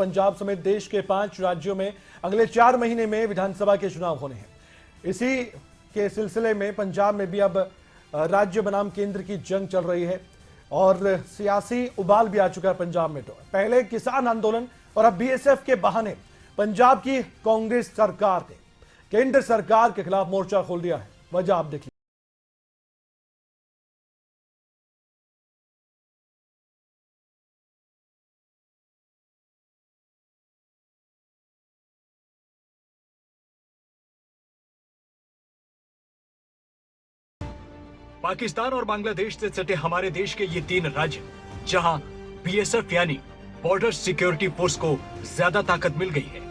पंजाब समेत देश के 5 राज्यों में अगले 4 महीने में विधानसभा के चुनाव होने हैं। इसी के सिलसिले में पंजाब में भी अब राज्य बनाम केंद्र की जंग चल रही है और सियासी उबाल भी आ चुका है पंजाब में। तो पहले किसान आंदोलन और अब बीएसएफ के बहाने पंजाब की कांग्रेस सरकार ने केंद्र सरकार के खिलाफ मोर्चा खोल दिया है। वजह आप देखिए। पाकिस्तान और बांग्लादेश से सटे हमारे देश के ये 3 राज्य, जहां बीएसएफ यानी बॉर्डर सिक्योरिटी फोर्स को ज्यादा ताकत मिल गई है।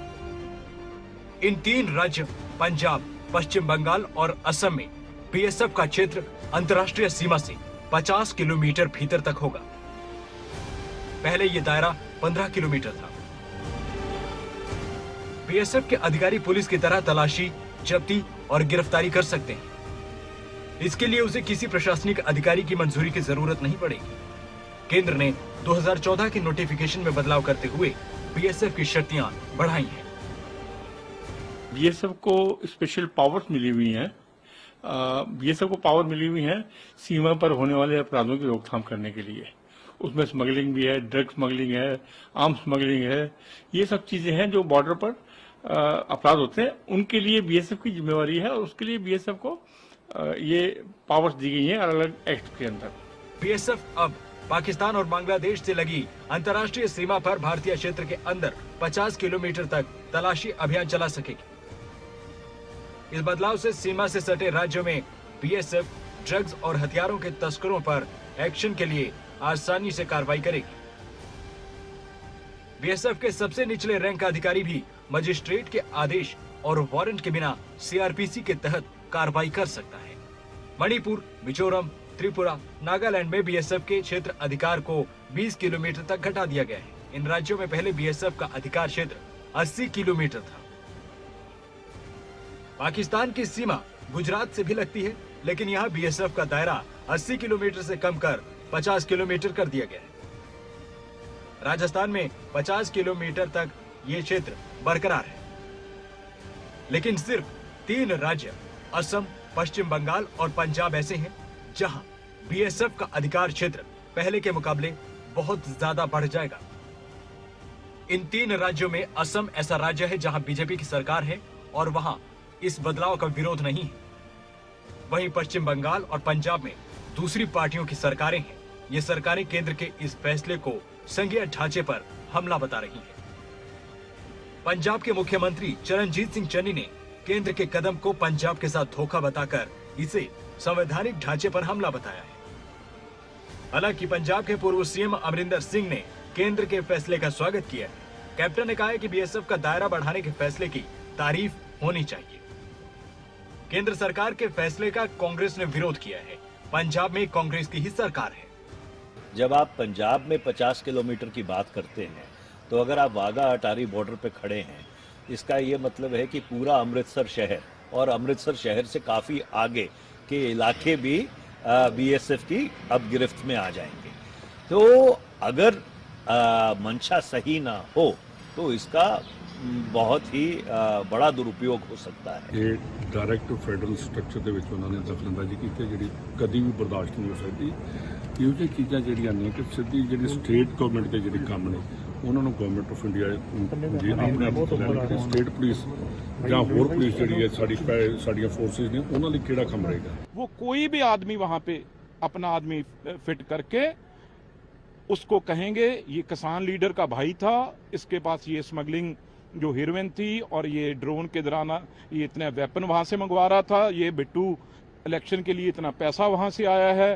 इन 3 राज्य पंजाब, पश्चिम बंगाल और असम में बीएसएफ का क्षेत्र अंतर्राष्ट्रीय सीमा से 50 किलोमीटर भीतर तक होगा। पहले ये दायरा 15 किलोमीटर था। बीएसएफ के अधिकारी पुलिस की तरह तलाशी, जब्ती और गिरफ्तारी कर सकते हैं। इसके लिए उसे किसी प्रशासनिक अधिकारी की मंजूरी की जरूरत नहीं पड़ेगी। केंद्र ने 2014 के नोटिफिकेशन में बदलाव करते हुए बीएसएफ की शर्तियां बढ़ाई हैं। बीएसएफ को स्पेशल पावर्स मिली हुई हैं। बीएसएफ को पावर मिली हुई है सीमा पर होने वाले अपराधों की रोकथाम करने के लिए। उसमें स्मगलिंग भी है, ड्रग स्मगलिंग है, आर्म स्मगलिंग है। ये सब चीजें हैं जो बॉर्डर पर अपराध होते हैं, उनके लिए बीएसएफ की जिम्मेवारी है और उसके लिए बीएसएफ को ये पावर्स दी गई हैं अलग-अलग एक्ट के अंदर। बीएसएफ अब पाकिस्तान और बांग्लादेश से लगी अंतर्राष्ट्रीय सीमा पर भारतीय क्षेत्र के अंदर 50 किलोमीटर तक तलाशी अभियान चला सकेगी। इस बदलाव से सीमा से सटे राज्यों में बीएसएफ ड्रग्स और हथियारों के तस्करों पर एक्शन के लिए आसानी से कार्रवाई करेगी। बीएसएफ के सबसे निचले रैंक का अधिकारी भी मजिस्ट्रेट के आदेश और वारंट के बिना सीआरपीसी के तहत कार्रवाई कर सकता है। मणिपुर, मिजोरम, त्रिपुरा, नागालैंड में बीएसएफ के क्षेत्र अधिकार को 20 किलोमीटर तक घटा दिया गया है। इन राज्यों में पहले बीएसएफ का अधिकार क्षेत्र 80 किलोमीटर था। पाकिस्तान की सीमा गुजरात से भी लगती है, लेकिन यहाँ बीएसएफ का दायरा 80 किलोमीटर से कम कर 50 किलोमीटर कर दिया गया है। राजस्थान में 50 किलोमीटर तक ये क्षेत्र बरकरार है, लेकिन सिर्फ 3 राज्य असम, पश्चिम बंगाल और पंजाब ऐसे हैं जहां बीएसएफ का अधिकार क्षेत्र पहले के मुकाबले बहुत ज्यादा बढ़ जाएगा। इन 3 राज्यों में असम ऐसा राज्य है जहां बीजेपी की सरकार है और वहां इस बदलाव का विरोध नहीं है। वहीं पश्चिम बंगाल और पंजाब में दूसरी पार्टियों की सरकारें हैं। ये सरकारें केंद्र के इस फैसले को संघीय ढांचे पर हमला बता रही हैं। पंजाब के मुख्यमंत्री चरणजीत सिंह चन्नी ने केंद्र के कदम को पंजाब के साथ धोखा बताकर इसे संवैधानिक ढांचे पर हमला बताया है। हालांकि पंजाब के पूर्व सीएम अमरिंदर सिंह ने केंद्र के फैसले का स्वागत किया है। कैप्टन ने कहा है कि बीएसएफ का दायरा बढ़ाने के फैसले की तारीफ होनी चाहिए। केंद्र सरकार के फैसले का कांग्रेस ने विरोध किया है। पंजाब में कांग्रेस की ही सरकार है। जब आप पंजाब में 50 किलोमीटर की बात करते हैं, तो अगर आप वाघा अटारी बॉर्डर पे खड़े हैं, इसका ये मतलब है कि पूरा अमृतसर शहर और अमृतसर शहर से काफ़ी आगे के इलाके भी बीएसएफ की अब गिरफ्त में आ जाएंगे। तो अगर मंशा सही ना हो तो इसका बहुत ही बड़ा दुरुपयोग हो सकता है। ये डायरेक्ट फैडरल स्ट्रक्चर ਦੇ ਵਿੱਚ ਉਹਨਾਂ ਨੇ ਦਖਲਅੰਦਾਜ਼ੀ ਕੀਤੀ ਜਿਹੜੀ ਕਦੀ ਵੀ ਬਰਦਾਸ਼ਤ ਨਹੀਂ ਹੋ ਸਕਦੀ। ਇਹੋ ਜਿਹੀ ਚੀਜ਼ਾਂ ਜਿਹੜੀਆਂ ਨੇ ਕਿ ਸਿੱਧੀ ਜਿਹੜੀ ਸਟੇਟ ਗਵਰਨਮੈਂਟ ਦੇ ਜਿਹੜੇ ਕੰਮ ਨੇ ਉਹਨਾਂ ਨੂੰ ਗਵਰਨਮੈਂਟ ਆਫ ਇੰਡੀਆ ਜੀ ਆਪਣੇ ਆਪ ਲੈਣ ਸਟੇਟ ਪੁਲਿਸ ਜਾਂ ਹੋਰ ਪੁਲਿਸ ਜਿਹੜੀ ਹੈ ਸਾਡੀਆਂ ਫੋਰਸਿਸ ਨੇ ਉਹਨਾਂ ਲਈ ਕਿਹੜਾ ਕੰਮ ਰਹੇਗਾ। वो कोई भी आदमी वहां पे अपना आदमी फिट करके उसको कहेंगे ये किसान लीडर का भाई था, इसके पास ये स्मगलिंग जो हीरोइन थी और ये ड्रोन के दौरान ये इतने वेपन वहां से मंगवा रहा था, ये बिट्टू इलेक्शन के लिए इतना पैसा वहां से आया है।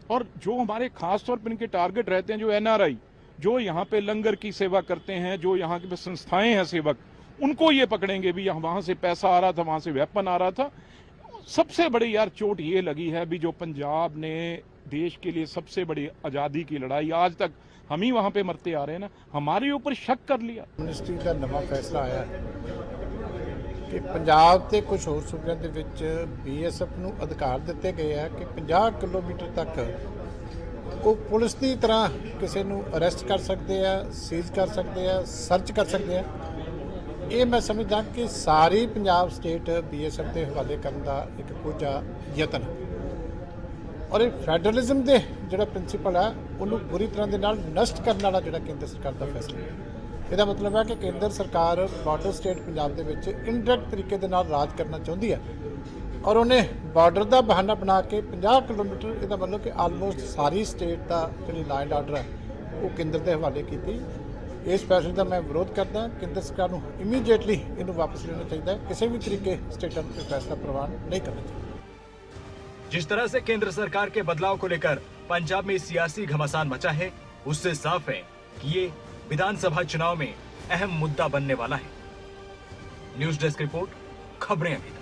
और जो हमारे खास तौर पर इनके टारगेट रहते हैं, जो एनआरआई जो यहाँ पे लंगर की सेवा करते हैं, जो यहाँ की संस्थाएं हैं सेवक, उनको ये पकड़ेंगे भी वहां से पैसा आ रहा था, वहां से वेपन आ रहा था। सबसे बड़ी यार चोट ये लगी है भी जो पंजाब ने देश के लिए सबसे बड़ी आज़ादी की लड़ाई, आज तक हम ही वहां पे मरते आ रहे हैं ना, हमारे ऊपर शक कर लिया। मिनिस्ट्री का नवा फैसला आया कि पंजाब ते कुछ होर सूबਿਆਂ ਦੇ ਵਿੱਚ बीएसएफ ਨੂੰ ਅਧਿਕਾਰ ਦਿੱਤੇ ਗਏ ਆ ਕਿ 50 किलोमीटर तक ਉਹ ਪੁਲਿਸ ਦੀ ਤਰ੍ਹਾਂ ਕਿਸੇ ਨੂੰ ਅਰੈਸਟ ਕਰ ਸਕਦੇ ਆ, ਸੀਜ਼ ਕਰ ਸਕਦੇ ਆ, ਸਰਚ ਕਰ ਸਕਦੇ ਆ। ਇਹ ਮੈਂ ਸਮਝਦਾ ਕਿ ਸਾਰੀ ਪੰਜਾਬ ਸਟੇਟ BSF ਦੇ ਹਵਾਲੇ ਕਰਨ ਦਾ ਇੱਕ ਕੋਝਾ ਯਤਨ ਹੈ ਔਰ ਇਹ ਫੈਡਰਲਿਜ਼ਮ ਦੇ ਜਿਹੜਾ ਪ੍ਰਿੰਸੀਪਲ ਆ ਉਹਨੂੰ ਪੂਰੀ ਤਰ੍ਹਾਂ ਦੇ ਨਾਲ ਨਸ਼ਟ ਕਰਨ ਵਾਲਾ ਜਿਹੜਾ ਕੇਂਦਰ ਸਰਕਾਰ ਦਾ ਫੈਸਲਾ ਹੈ। ਇਹਦਾ ਮਤਲਬ ਹੈ ਕਿ ਕੇਂਦਰ ਸਰਕਾਰ ਬਾਰਡਰ ਸਟੇਟ ਪੰਜਾਬ ਦੇ ਵਿੱਚ ਇਨਡਾਇਰੈਕਟ ਤਰੀਕੇ ਦੇ ਨਾਲ ਰਾਜ ਕਰਨਾ ਚਾਹੁੰਦੀ ਹੈ ਔਰ ਉਹਨੇ ਬਾਰਡਰ ਦਾ ਬਹਾਨਾ ਬਣਾ ਕੇ 50 ਕਿਲੋਮੀਟਰ, ਇਹਦਾ ਮਤਲਬ ਕਿ ਆਲਮੋਸਟ ਸਾਰੀ ਸਟੇਟ ਦਾ ਜਿਹੜੀ ਲਾਅ ਐਂਡ ਆਰਡਰ ਹੈ ਉਹ ਕੇਂਦਰ ਦੇ ਹਵਾਲੇ ਕੀਤੀ। ਇਸ ਫੈਸਲੇ ਦਾ ਮੈਂ ਵਿਰੋਧ ਕਰਦਾ। ਕੇਂਦਰ ਸਰਕਾਰ ਨੂੰ ਇਮੀਡੀਏਟਲੀ ਇਹਨੂੰ ਵਾਪਸ ਲੈਣਾ ਚਾਹੀਦਾ ਹੈ। ਕਿਸੇ ਵੀ ਤਰੀਕੇ स्टेट पे फैसला प्रवान नहीं करना चाहिए। जिस तरह से केंद्र सरकार के बदलाव को लेकर पंजाब में सियासी घमासान मचा है, उससे साफ है कि ये विधानसभा चुनाव में अहम मुद्दा बनने वाला है। न्यूज डेस्क रिपोर्ट, खबरें अभी।